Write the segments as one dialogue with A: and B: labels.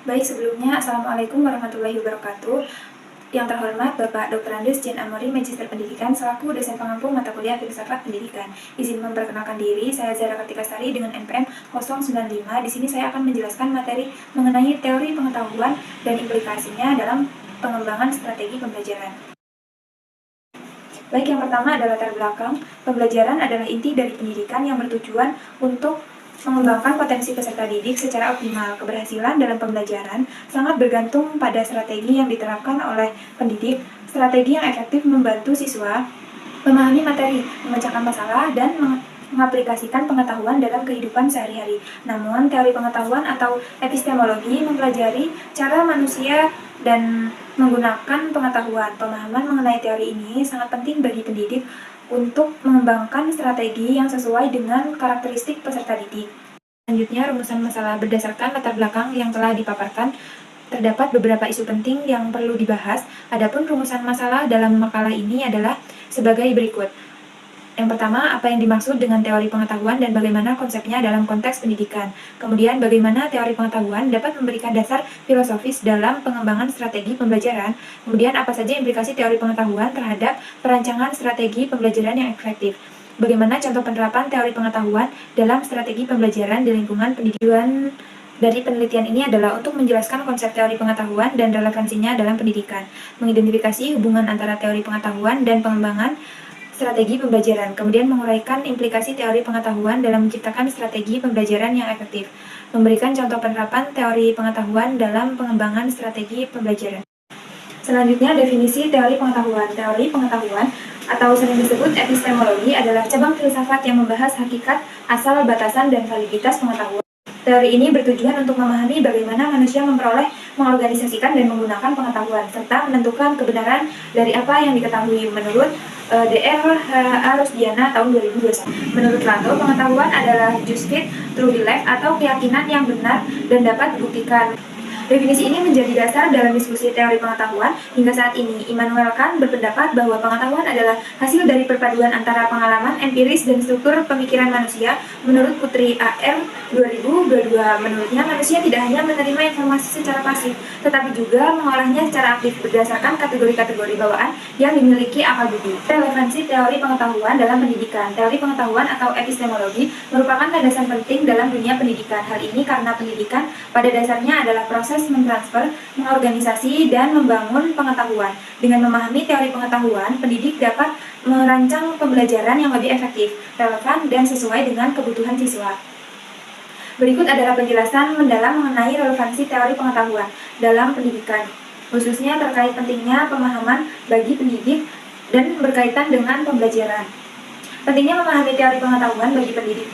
A: Baik, sebelumnya Assalamualaikum warahmatullahi wabarakatuh. Yang terhormat Bapak Dr. Andes Jan Amori, Magister Pendidikan, selaku dosen pengampu mata kuliah Filsafat Pendidikan. Izin memperkenalkan diri, saya Zara Kartikasari dengan NPM 095. Di sini saya akan menjelaskan materi mengenai teori pengetahuan dan implikasinya dalam pengembangan strategi pembelajaran. Baik, yang pertama adalah latar belakang. Pembelajaran adalah inti dari pendidikan yang bertujuan untuk mengembangkan potensi peserta didik secara optimal. Keberhasilan dalam pembelajaran sangat bergantung pada strategi yang diterapkan oleh pendidik. Strategi yang efektif membantu siswa memahami materi, memecahkan masalah, dan mengaplikasikan pengetahuan dalam kehidupan sehari-hari. Namun, teori pengetahuan atau epistemologi mempelajari cara manusia dan menggunakan pengetahuan. Pemahaman mengenai teori ini sangat penting bagi pendidik untuk mengembangkan strategi yang sesuai dengan karakteristik peserta didik. Selanjutnya, rumusan masalah berdasarkan latar belakang yang telah dipaparkan. Terdapat beberapa isu penting yang perlu dibahas. Adapun rumusan masalah dalam makalah ini adalah sebagai berikut. Yang pertama, apa yang dimaksud dengan teori pengetahuan dan bagaimana konsepnya dalam konteks pendidikan. Kemudian, bagaimana teori pengetahuan dapat memberikan dasar filosofis dalam pengembangan strategi pembelajaran. Kemudian, apa saja implikasi teori pengetahuan terhadap perancangan strategi pembelajaran yang efektif. Bagaimana contoh penerapan teori pengetahuan dalam strategi pembelajaran di lingkungan pendidikan. Dari penelitian ini adalah untuk menjelaskan konsep teori pengetahuan dan relevansinya dalam pendidikan, mengidentifikasi hubungan antara teori pengetahuan dan pengembangan strategi pembelajaran, kemudian menguraikan implikasi teori pengetahuan dalam menciptakan strategi pembelajaran yang efektif, memberikan contoh penerapan teori pengetahuan dalam pengembangan strategi pembelajaran. Selanjutnya, definisi teori pengetahuan. Teori pengetahuan atau sering disebut epistemologi adalah cabang filsafat yang membahas hakikat, asal, batasan, dan validitas pengetahuan. Teori ini bertujuan untuk memahami bagaimana manusia memperoleh, mengorganisasikan, dan menggunakan pengetahuan, serta menentukan kebenaran dari apa yang diketahui menurut Dr. Rusdiana tahun 2021. Menurut Plato, pengetahuan adalah just fit, true belief, atau keyakinan yang benar dan dapat dibuktikan. Definisi ini menjadi dasar dalam diskusi teori pengetahuan. Hingga saat ini, Immanuel Kant berpendapat bahwa pengetahuan adalah hasil dari perpaduan antara pengalaman empiris dan struktur pemikiran manusia. Menurut Putri A.R. 2022, menurutnya manusia tidak hanya menerima informasi secara pasif, tetapi juga mengolahnya secara aktif berdasarkan kategori-kategori bawaan yang dimiliki akal budi. Relevansi teori pengetahuan dalam pendidikan. Teori pengetahuan atau epistemologi merupakan landasan penting dalam dunia pendidikan. Hal ini karena pendidikan pada dasarnya adalah proses mentransfer, mengorganisasi, dan membangun pengetahuan. Dengan memahami teori pengetahuan, pendidik dapat merancang pembelajaran yang lebih efektif, relevan, dan sesuai dengan kebutuhan siswa. Berikut adalah penjelasan mendalam mengenai relevansi teori pengetahuan dalam pendidikan, khususnya terkait pentingnya pemahaman bagi pendidik dan berkaitan dengan pembelajaran. Pentingnya memahami teori pengetahuan bagi pendidik.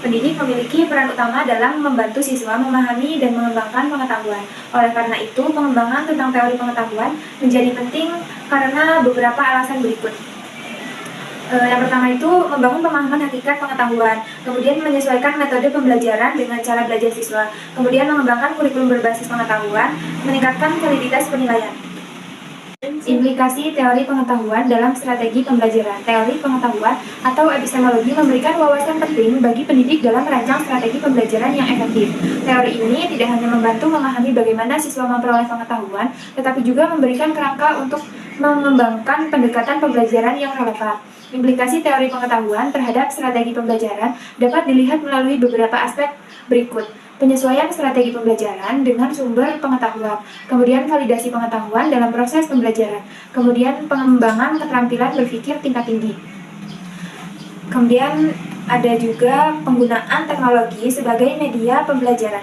A: Pendidik memiliki peran utama dalam membantu siswa memahami dan mengembangkan pengetahuan. Oleh karena itu, pengembangan tentang teori pengetahuan menjadi penting karena beberapa alasan berikut. Yang pertama itu, membangun pemahaman hakikat pengetahuan, kemudian menyesuaikan metode pembelajaran dengan cara belajar siswa, kemudian mengembangkan kurikulum berbasis pengetahuan, meningkatkan validitas penilaian. Implikasi teori pengetahuan dalam strategi pembelajaran. Teori pengetahuan atau epistemologi memberikan wawasan penting bagi pendidik dalam merancang strategi pembelajaran yang efektif. Teori ini tidak hanya membantu memahami bagaimana siswa memperoleh pengetahuan, tetapi juga memberikan kerangka untuk mengembangkan pendekatan pembelajaran yang relevan. Implikasi teori pengetahuan terhadap strategi pembelajaran dapat dilihat melalui beberapa aspek berikut. Penyesuaian strategi pembelajaran dengan sumber pengetahuan, kemudian validasi pengetahuan dalam proses pembelajaran, kemudian pengembangan keterampilan berpikir tingkat tinggi. Kemudian ada juga penggunaan teknologi sebagai media pembelajaran.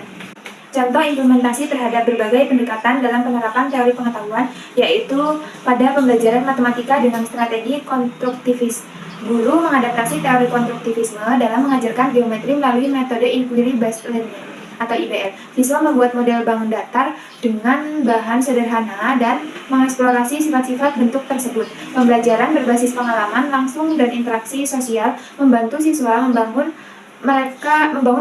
A: Contoh implementasi terhadap berbagai pendekatan dalam penerapan teori pengetahuan, yaitu pada pembelajaran matematika dengan strategi konstruktivis. Guru mengadaptasi teori konstruktivisme dalam mengajarkan geometri melalui metode Inquiry Based Learning atau IBL. Siswa membuat model bangun datar dengan bahan sederhana dan mengeksplorasi sifat-sifat bentuk tersebut. Pembelajaran berbasis pengalaman langsung dan interaksi sosial membantu siswa membangun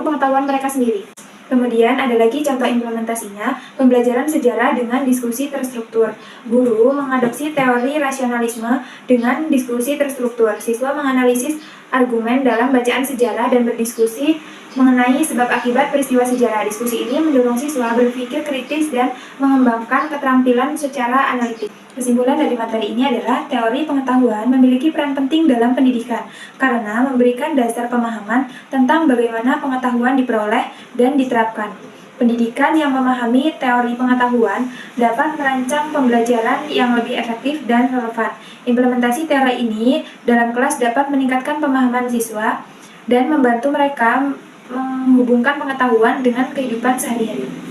A: pengetahuan mereka sendiri. Kemudian ada lagi contoh implementasinya, pembelajaran sejarah dengan diskusi terstruktur. Guru mengadopsi teori rasionalisme dengan diskusi terstruktur. Siswa menganalisis argumen dalam bacaan sejarah dan berdiskusi mengenai sebab akibat peristiwa sejarah. Diskusi ini mendorong siswa berpikir kritis dan mengembangkan keterampilan secara analitik. Kesimpulan dari materi ini adalah teori pengetahuan memiliki peran penting dalam pendidikan karena memberikan dasar pemahaman tentang bagaimana pengetahuan diperoleh dan diterapkan. Pendidikan yang memahami teori pengetahuan dapat merancang pembelajaran yang lebih efektif dan relevan. Implementasi teori ini dalam kelas dapat meningkatkan pemahaman siswa dan membantu mereka menghubungkan pengetahuan dengan kehidupan sehari-hari.